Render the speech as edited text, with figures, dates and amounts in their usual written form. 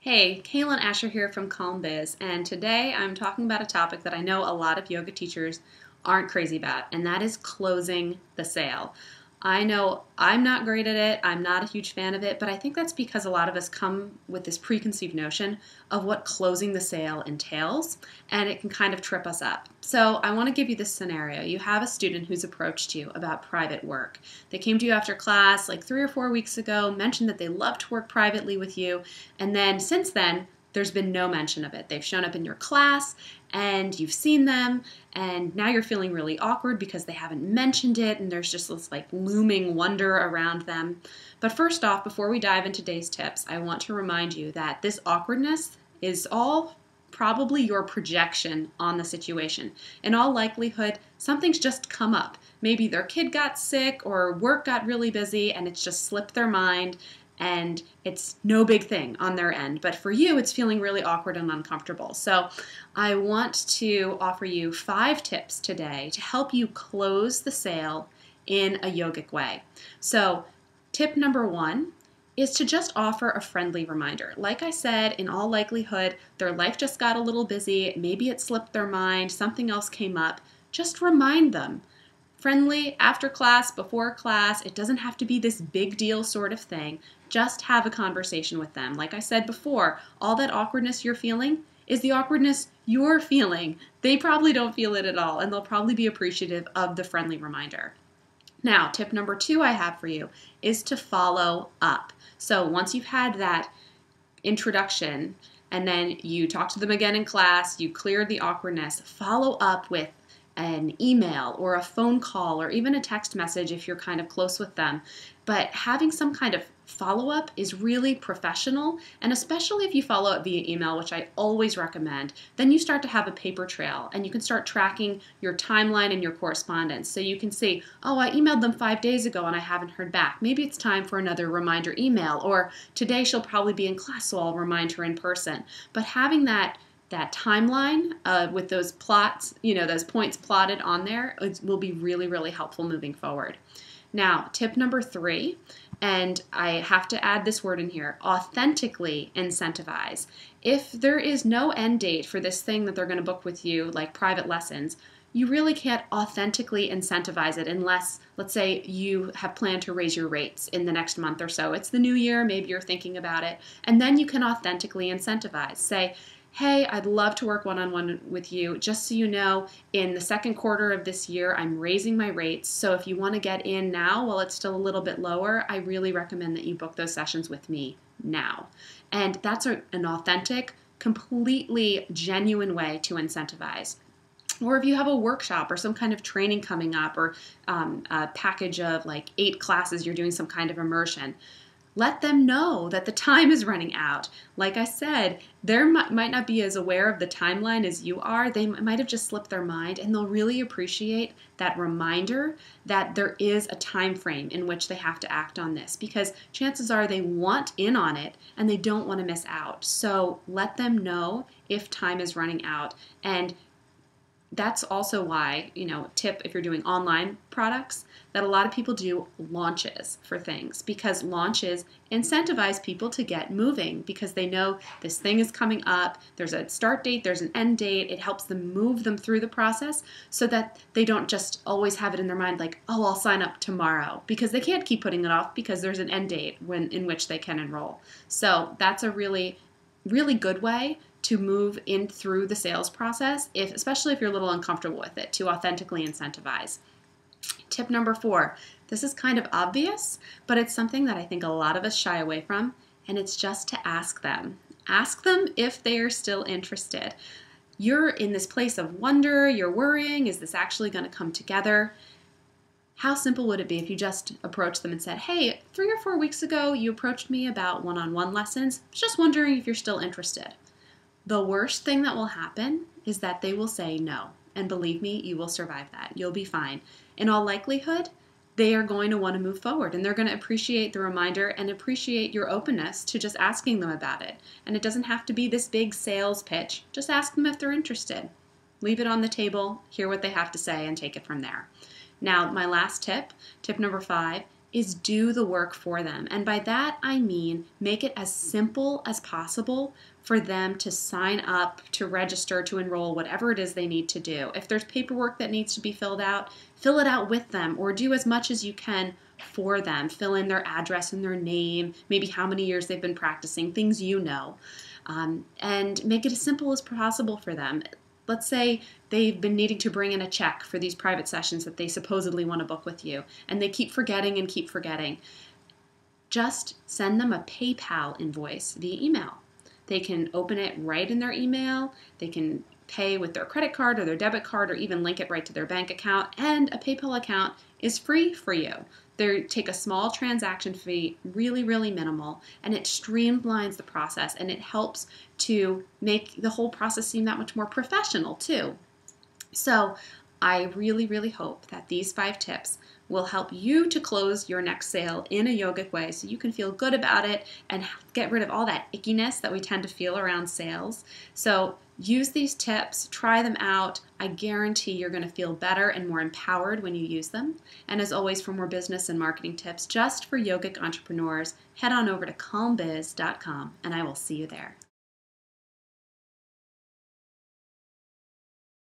Hey, Cailen Ascher here from Yoga Biz, and today I'm talking about a topic that I know a lot of yoga teachers aren't crazy about, and that is closing the sale. I know I'm not great at it, I'm not a huge fan of it, but I think that's because a lot of us come with this preconceived notion of what closing the sale entails, and it can kind of trip us up. So I want to give you this scenario. You have a student who's approached you about private work. They came to you after class like 3 or 4 weeks ago, mentioned that they love to work privately with you, and then since then, there's been no mention of it. They've shown up in your class and you've seen them, and now you're feeling really awkward because they haven't mentioned it and there's just this like looming wonder around them. But first off, before we dive into today's tips, I want to remind you that this awkwardness is all probably your projection on the situation. In all likelihood, something's just come up. Maybe their kid got sick or work got really busy and it's just slipped their mind, and it's no big thing on their end. But for you, it's feeling really awkward and uncomfortable. So I want to offer you 5 tips today to help you close the sale in a yogic way. So tip number 1 is to just offer a friendly reminder. Like I said, in all likelihood, their life just got a little busy. Maybe it slipped their mind. Something else came up. Just remind them. Friendly, after class, before class. It doesn't have to be this big deal sort of thing. Just have a conversation with them. Like I said before, all that awkwardness you're feeling is the awkwardness you're feeling. They probably don't feel it at all, and they'll probably be appreciative of the friendly reminder. Now, tip number 2 I have for you is to follow up. So once you've had that introduction and then you talk to them again in class, you cleared the awkwardness, follow up with an email or a phone call or even a text message if you're kind of close with them. But having some kind of follow-up is really professional, and especially if you follow up via email, which I always recommend, then you start to have a paper trail and you can start tracking your timeline and your correspondence. So you can see, oh, I emailed them 5 days ago and I haven't heard back. Maybe it's time for another reminder email, or today she'll probably be in class, so I'll remind her in person. But having that timeline with those plots, those points plotted on there, will be really, really helpful moving forward. Now, tip number 3, and I have to add this word in here, authentically incentivize. If there is no end date for this thing that they're going to book with you, like private lessons, you really can't authentically incentivize it unless, let's say, you have planned to raise your rates in the next month or so. It's the new year, maybe you're thinking about it, and then you can authentically incentivize. Say, hey, I'd love to work one-on-one with you. Just so you know, in the second quarter of this year, I'm raising my rates. So if you want to get in now while it's still a little bit lower, I really recommend that you book those sessions with me now. And that's an authentic, completely genuine way to incentivize. Or if you have a workshop or some kind of training coming up, or a package of like 8 classes, you're doing some kind of immersion, let them know that the time is running out. Like I said, they might not be as aware of the timeline as you are. They might have just slipped their mind, and they'll really appreciate that reminder that there is a time frame in which they have to act on this, because chances are they want in on it and they don't want to miss out. So let them know if time is running out. And that's also why, tip if you're doing online products, that a lot of people do launches for things, because launches incentivize people to get moving because they know this thing is coming up. There's a start date, there's an end date. It helps them move them through the process so that they don't just always have it in their mind like, oh, I'll sign up tomorrow, because they can't keep putting it off because there's an end date in which they can enroll. So that's a really, really good way to move in through the sales process, especially if you're a little uncomfortable with it, to authentically incentivize. Tip number 4, this is kind of obvious, but it's something that I think a lot of us shy away from, and it's just to ask them. Ask them if they are still interested. You're in this place of wonder, you're worrying, is this actually going to come together? How simple would it be if you just approached them and said, hey, 3 or 4 weeks ago, you approached me about one-on-one lessons. Just wondering if you're still interested. The worst thing that will happen is that they will say no. And believe me, you will survive that. You'll be fine. In all likelihood, they are going to want to move forward, and they're going to appreciate the reminder and appreciate your openness to just asking them about it. And it doesn't have to be this big sales pitch. Just ask them if they're interested. Leave it on the table, hear what they have to say, and take it from there. Now, my last tip, tip number 5, is do the work for them. And by that, I mean make it as simple as possible for them to sign up, to register, to enroll, whatever it is they need to do. If there's paperwork that needs to be filled out, fill it out with them, or do as much as you can for them. Fill in their address and their name, maybe how many years they've been practicing, things you know, and make it as simple as possible for them. Let's say they've been needing to bring in a check for these private sessions that they supposedly want to book with you, and they keep forgetting and keep forgetting. Just send them a PayPal invoice via email. They can open it right in their email. They can pay with their credit card or their debit card, or even link it right to their bank account, and a PayPal account is free for you. They take a small transaction fee, really, really minimal, and it streamlines the process, and it helps to make the whole process seem that much more professional too. So I really, really hope that these 5 tips will help you to close your next sale in a yogic way so you can feel good about it and get rid of all that ickiness that we tend to feel around sales. So use these tips, try them out. I guarantee you're going to feel better and more empowered when you use them. And as always, for more business and marketing tips just for yogic entrepreneurs, head on over to calmbiz.com and I will see you there.